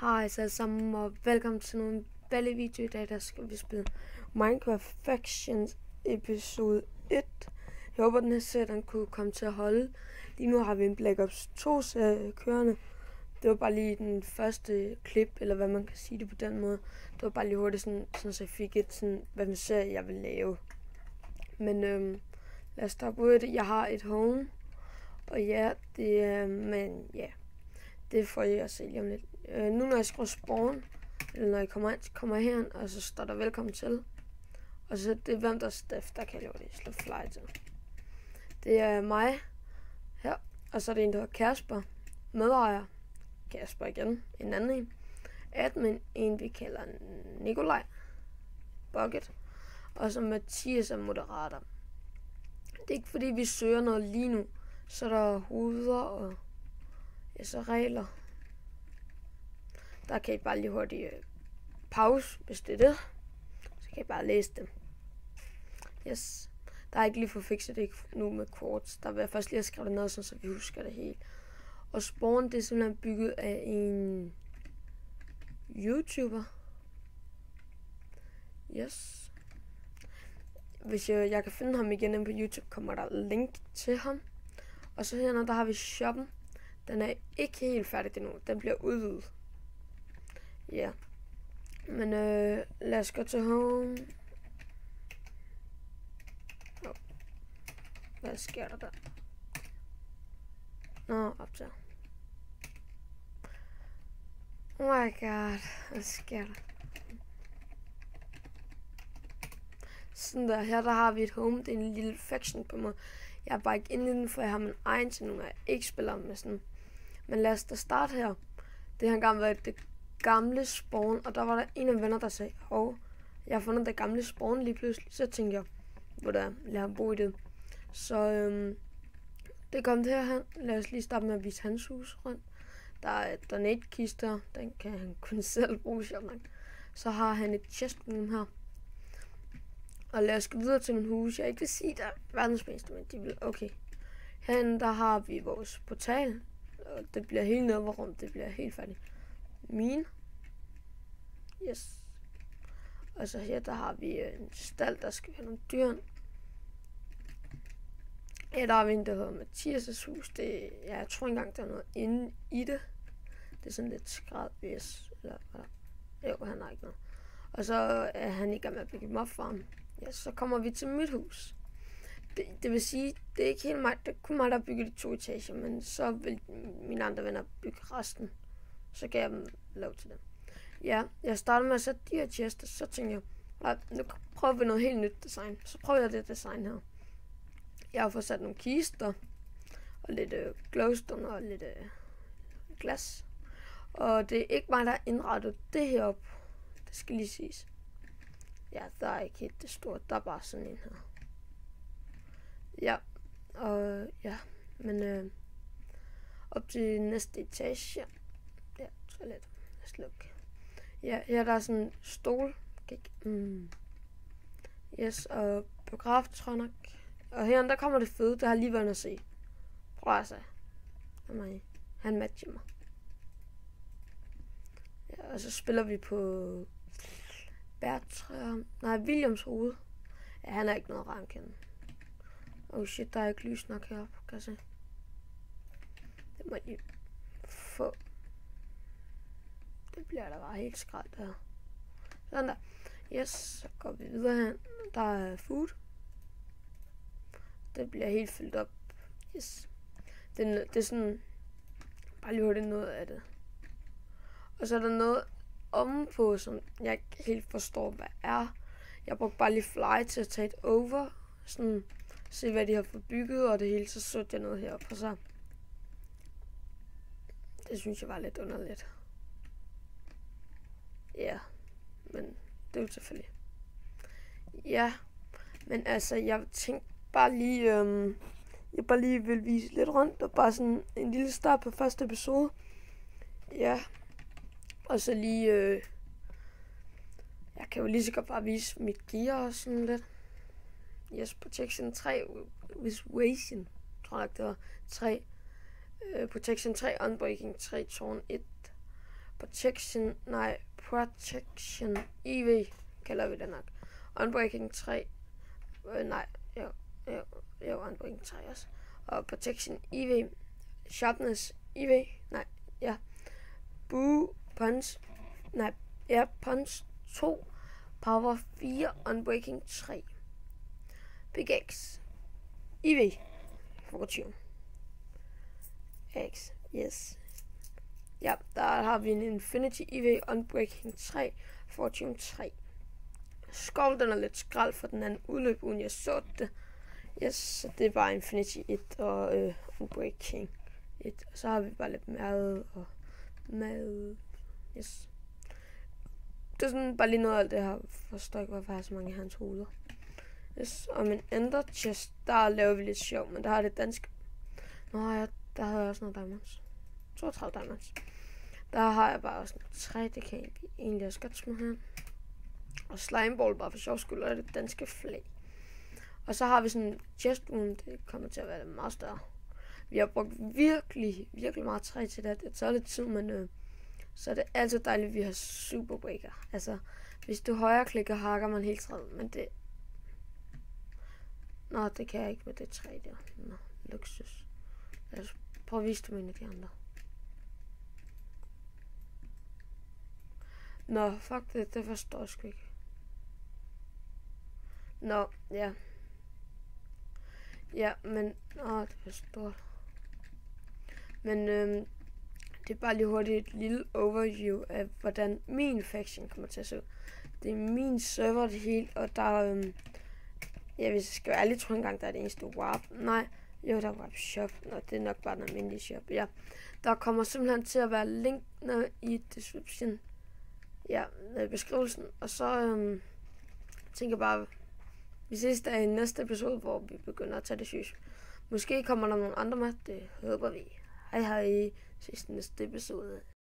Hej så alle sammen, og velkommen til en balle video. I dag der skal vi spille Minecraft Factions episode 1. Jeg håber, den her serie den kunne komme til at holde. Lige nu har vi en Black Ops 2 serie kørende. Det var bare lige den første klip, eller hvad man kan sige det på den måde. Det var bare lige hurtigt, sådan så jeg fik et sådan, hvad man serie jeg vil lave. Men lad os starte ud af det. Jeg har et home, og ja, men ja, det får jeg at se lige om lidt. Nu når jeg skriver spawn, eller når jeg kommer herind, og så står der velkommen til. Og så det er hvem der er staff, der kan lave det. Slå fly til. Det er mig her, og så er det en der hedder Kasper, medejer. Kasper igen, en anden en. Admin, en vi kalder Nikolaj. Bucket. Og så Mathias er moderator. Det er ikke fordi vi søger noget lige nu. Så er der hoveder og ja, så regler. Der kan I bare lige hurtigt pause, hvis det er det. Så kan I bare læse dem. Yes. Der er ikke lige fået fikset det nu med quotes. Der vil jeg først lige have skrevet det ned, så vi husker det helt. Og Spawn, det er simpelthen bygget af en YouTuber. Yes. Hvis jeg kan finde ham igen inde på YouTube, kommer der link til ham. Og så hernede, der har vi shoppen. Den er ikke helt færdig endnu. Den bliver udvidet. Ja. Men lad os gå til home. Hvad sker der der? Nå, optager. Oh my god. Hvad sker der? Sådan der. Her der har vi et home. Det er en lille faction på mig. Jeg er bare ikke inde i den, for jeg har min egen til nu, jeg ikke spiller med sådan. Men lad os da starte her. Det har engang været det gamle spawn, og der var der en af venner, der sagde, jeg har fundet det gamle spawn lige pludselig. Så tænkte jeg, lad ham bo i det. Så det kom det her. Lad os lige starte med at vise hans hus rundt. Der er et donate-kister, den kan han kun selv bruge sjovt nok. Så har han et chestroom her. Og lad os gå videre til min hus. Jeg ikke vil sige, der er verdens bedste, men de vil okay. Herinde der har vi vores portal. Og det bliver helt nede, hvorom det bliver helt færdigt. Min. Yes. Og så her der har vi en stald, der skal have nogle dyr. Ja, der har vi en, der hedder Mathias' hus. Det, ja, jeg tror engang, der er noget inde i det. Det er sådan lidt skræd, yes. Eller hvad? Jo, han har ikke noget. Og så er han i gang med at bygge mobfarm. Ja, så kommer vi til mit hus. Det vil sige, det er ikke helt mig. Det er kun mig, der har bygget de 2 etager, men så vil mine andre venner bygge resten. Så gav jeg dem lov til dem. Ja, jeg startede med at sætte de her chests, så tænkte jeg, nu prøver vi noget helt nyt design. Så prøver jeg det design her. Jeg har fået sat nogle kister, og lidt glowstone og lidt glas. Og det er ikke mig, der har indrettet det her op. Det skal lige siges. Ja, der er ikke helt det store. Der er bare sådan en her. Ja, og ja, men op til næste etage. Ja, toilet. Lad os lukke. Ja, her der er sådan en stol. Yes, og biograftronic. Og her der kommer det fede. Det har lige været at se. Prøv at se. Han matcher mig. Ja, og så spiller vi på Williams hoved. Ja, han er ikke noget rankende. Oh shit, der er ikke lys nok heroppe, kan jeg se. Det må jeg lige få. Det bliver da bare helt skraldt her. Sådan der. Yes, så går vi videre her. Der er food. Det bliver helt fyldt op. Yes. Det er sådan, bare lige hurtigt noget af det. Og så er der noget ovenpå, som jeg ikke helt forstår, hvad er. Jeg brugte bare lige fly til at tage et over. Sådan, se hvad de har fået bygget og det hele. Så så jeg noget heroppe, og så. Det synes jeg var lidt underligt. Ja, men det er jo selvfølgelig. Ja, men altså, jeg tænkte bare lige, jeg bare lige vil vise lidt rundt, og bare sådan en lille start på første episode. Ja, og så lige, jeg kan jo lige så godt bare vise mit gear og sådan lidt. Yes, Protection 3, Viswation, tror jeg nok det var, 3. Protection 3, Unbreaking 3, Tårn 1, Protection EV kalder vi det nok. Unbreaking 3. Unbreaking 3 også. Og Protection EV. Sharpness EV. Punch. Punch 2. Power 4. Unbreaking 3. Pickaxe. EV. Fortune. X. Yes. Ja, der har vi en Infinity EV, Unbreaking 3, Fortune 3. Skål, den er lidt skrald, for den anden udløb, uden jeg så det. Yes, så det er bare Infinity 1 og Unbreaking 1. Og så har vi bare lidt mad og mad. Yes. Det er sådan bare lige noget af alt det her. Forstår ikke, hvorfor jeg har så mange i hans hoveder. Yes, og min Ender Chest, der laver vi lidt sjov, men der har det danske. Der har jeg også noget diamonds. 32 diamonds. Der har jeg bare også 3, det kan jeg egentlig også godt smide her. Og slimeball bare for sjov skyld, og det danske flag. Og så har vi sådan en chest room, det kommer til at være meget større. Vi har brugt virkelig meget træ til det. Det tager lidt tid, men så er det altid dejligt, at vi har super breaker. Altså, hvis du højreklikker, hakker man helt træet, men det... Nå, det kan jeg ikke med det træ der. Nå, luksus. Lad os prøve at vise dem en af de andre. Nå, fuck det forstår jeg sgu ikke. Nå, ja. Ja, men... det er stort. Men det er bare lige hurtigt et lille overview af, hvordan min faction kommer til at se ud. Det er min server det hele, og der hvis jeg skal være ærlig, tror jeg engang, der er det eneste warp. Nej, jo, der er warp shop. Nå, det er nok bare den almindelige shop, ja. Der kommer simpelthen til at være linkene i description. Ja, beskrivelsen. Og så tænker jeg bare, vi ses der i næste episode, hvor vi begynder at tage det seriøst. Måske kommer der nogle andre med, det håber vi. Hej, ses i næste episode.